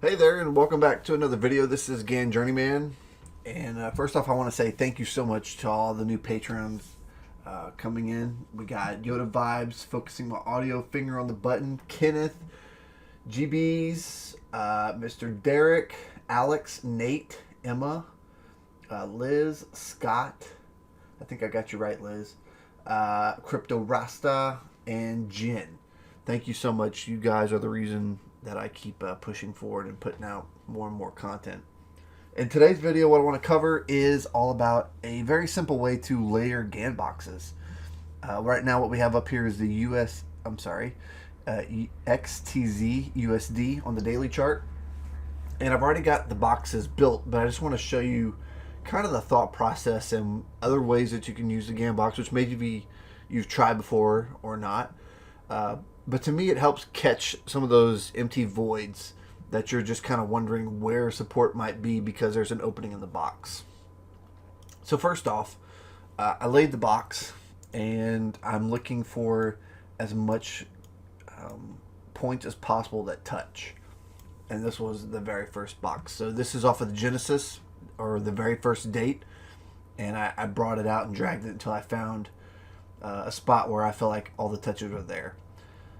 Hey there, and welcome back to another video. This is Gann Journeyman, and first off, I want to say thank you so much to all the new patrons coming in. We got Yoda Vibes, Focusing My Audio, Finger on the Button, Kenneth, GBs, Mr. Derek, Alex, Nate, Emma, Liz, Scott. I think I got you right, Liz. Crypto Rasta, and Jen. Thank you so much. You guys are the reason that I keep pushing forward and putting out more and more content. In today's video, what I want to cover is all about a very simple way to layer Gann boxes. Right now, what we have up here is the XTZ USD on the daily chart. And I've already got the boxes built, but I just want to show you kind of the thought process and other ways that you can use the Gann box, which maybe you've tried before or not. But to me, it helps catch some of those empty voids that you're just kind of wondering where support might be because there's an opening in the box. So first off, I laid the box and I'm looking for as much points as possible that touch. And this was the very first box. So this is off of the Genesis, or the very first date. And I brought it out and dragged it until I found a spot where I felt like all the touches were there.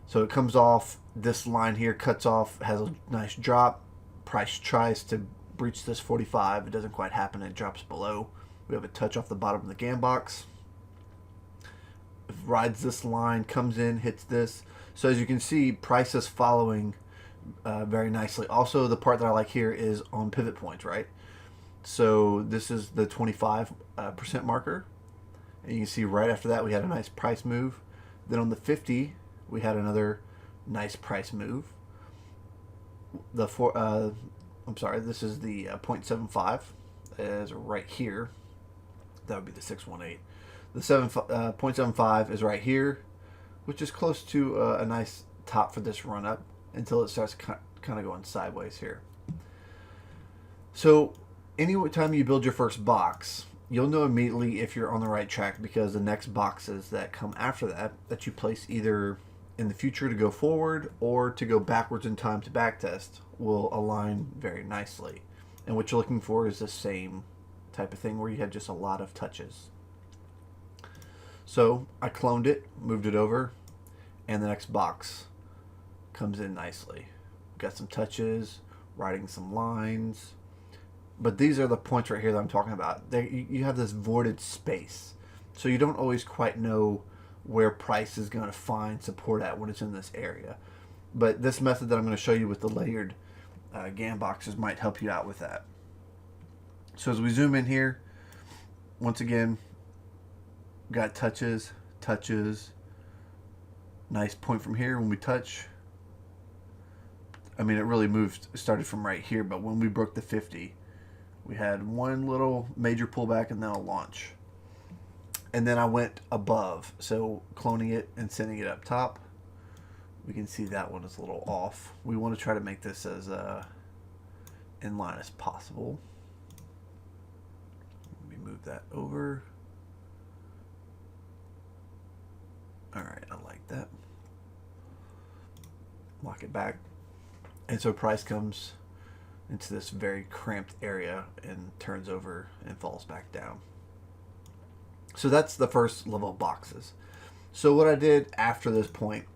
So it comes off, this line here cuts off, has a nice drop. Price tries to breach this 45. It doesn't quite happen. It drops below. We have a touch off the bottom of the Gann box. It rides this line, comes in, hits this. So as you can see, price is following very nicely. Also, the part that I like here is on pivot points, right? So this is the 25% marker. And you can see right after that, we had a nice price move. Then on the 50, we had another nice price move. This is the 0.75 is right here. That would be the 618. The 0.75 is right here, which is close to a nice top for this run up until it starts kind of going sideways here. So any time you build your first box, you'll know immediately if you're on the right track, because the next boxes that come after that you place either in the future to go forward or to go backwards in time to backtest will align very nicely. And what you're looking for is the same type of thing where you have just a lot of touches. So I cloned it, moved it over, and the next box comes in nicely. Got some touches, writing some lines. But these are the points right here that I'm talking about. You have this voided space. So you don't always quite know where price is going to find support at when it's in this area. But this method that I'm going to show you with the layered Gann boxes might help you out with that. So as we zoom in here, once again, got touches, nice point from here when we touch. I mean, it really started from right here, but when we broke the 50, we had one little major pullback and then a launch. And then I went above, so cloning it and sending it up top. We can see that one is a little off. We want to try to make this as in line as possible. Let me move that over. Alright, I like that. Lock it back. And so price comes into this very cramped area and turns over and falls back down. So that's the first level of boxes. So what I did after this point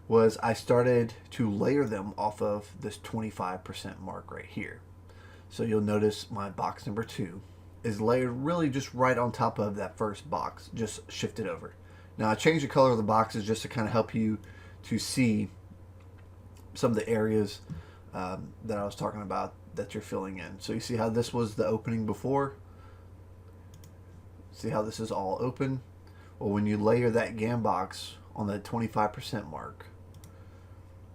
was I started to layer them off of this 25% mark right here. So you'll notice my box number 2 is layered really just right on top of that first box, just shifted over. Now I changed the color of the boxes just to kind of help you to see some of the areas that I was talking about that you're filling in. So you see how this was the opening before? See how this is all open? Well, when you layer that Gann box on the 25% mark,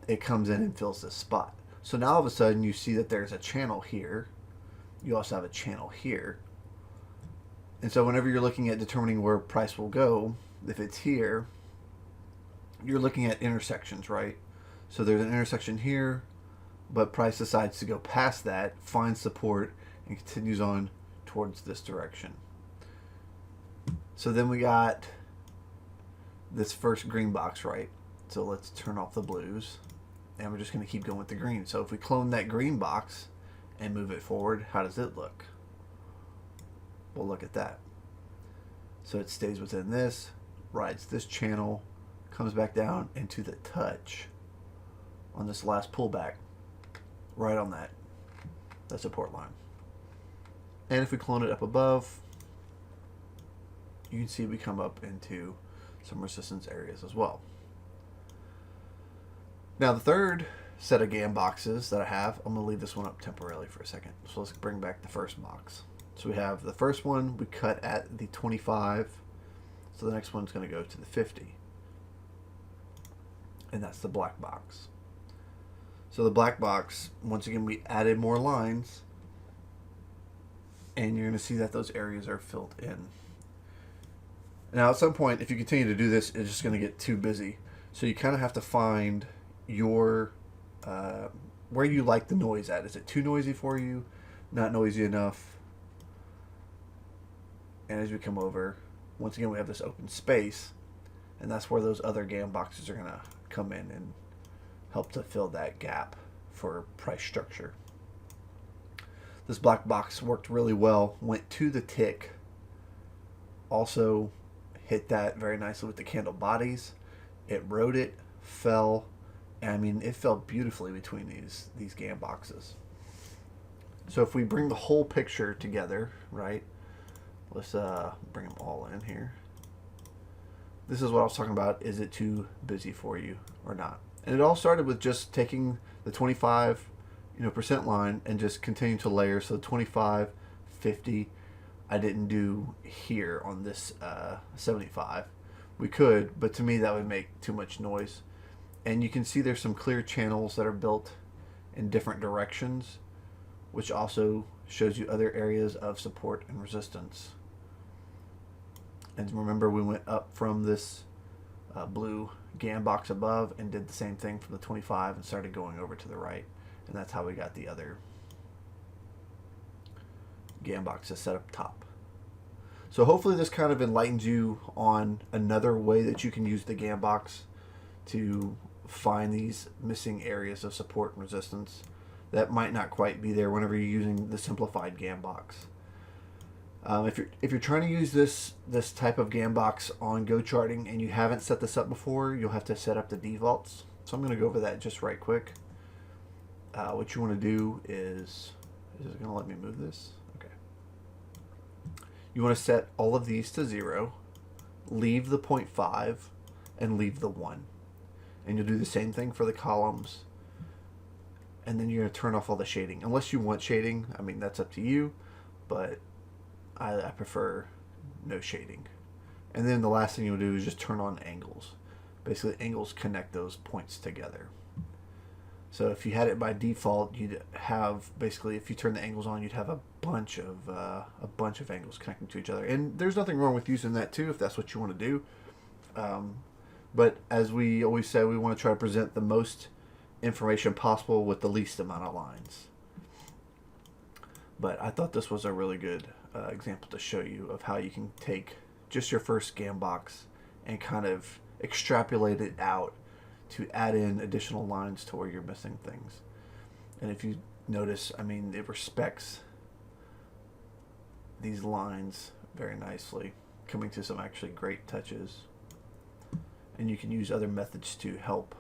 it comes in and fills this spot. So now all of a sudden you see that there's a channel here. You also have a channel here. And so whenever you're looking at determining where price will go, if it's here, you're looking at intersections, right? So there's an intersection here, but price decides to go past that, finds support, and continues on towards this direction. So then we got this first green box, right? So let's turn off the blues. and we're just going to keep going with the green. So if we clone that green box and move it forward, how does it look? Well, look at that. So it stays within this, rides this channel, comes back down into the touch on this last pullback, right on that support line. And if we clone it up above, you can see we come up into some resistance areas as well. Now the third set of Gann boxes that I have, I'm going to leave this one up temporarily for a second. So let's bring back the first box. So we have the first one we cut at the 25. So the next one's going to go to the 50. And that's the black box. So the black box, once again, we added more lines. And you're going to see that those areas are filled in. Now at some point, if you continue to do this, it's just going to get too busy. So you kind of have to find your where you like the noise at. Is it too noisy for you? Not noisy enough? And as we come over, once again, we have this open space, and that's where those other Gann boxes are going to come in and help to fill that gap for price structure. This black box worked really well, went to the tick, also hit that very nicely with the candle bodies. It rode it, fell, and I mean, it fell beautifully between these Gann boxes. So if we bring the whole picture together, right, let's bring them all in here. This is what I was talking about. Is it too busy for you or not? And it all started with just taking the 25 percent line and just continuing to layer. So 25, 50, I didn't do here on this 75. We could, but to me that would make too much noise. And you can see there's some clear channels that are built in different directions, which also shows you other areas of support and resistance. And remember, we went up from this blue Gann box above and did the same thing from the 25 and started going over to the right. And that's how we got the other Gann boxes set up top. So hopefully this kind of enlightens you on another way that you can use the Gann box to find these missing areas of support and resistance that might not quite be there whenever you're using the simplified Gann box. If you're trying to use this type of Gann box on Go charting and you haven't set this up before, you'll have to set up the defaults. So I'm going to go over that just right quick. What you want to do is it going to let me move this? Okay. You want to set all of these to 0, leave the 0.5, and leave the 1. And you'll do the same thing for the columns. And then you're going to turn off all the shading. Unless you want shading, I mean, that's up to you. But I prefer no shading. And then the last thing you'll do is just turn on angles. Basically, angles connect those points together. So if you had it by default, you'd have basically, if you turn the angles on, you'd have a bunch of angles connecting to each other. And there's nothing wrong with using that too, if that's what you want to do. But as we always say, we want to try to present the most information possible with the least amount of lines. But I thought this was a really good example to show you of how you can take just your first Gann box and kind of extrapolate it out to add in additional lines to where you're missing things. And if you notice, I mean, it respects these lines very nicely, coming to some actually great touches. And you can use other methods to help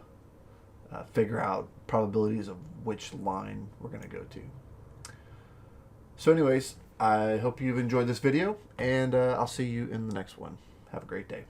figure out probabilities of which line we're going to go to. So anyways, I hope you've enjoyed this video, and I'll see you in the next one. Have a great day.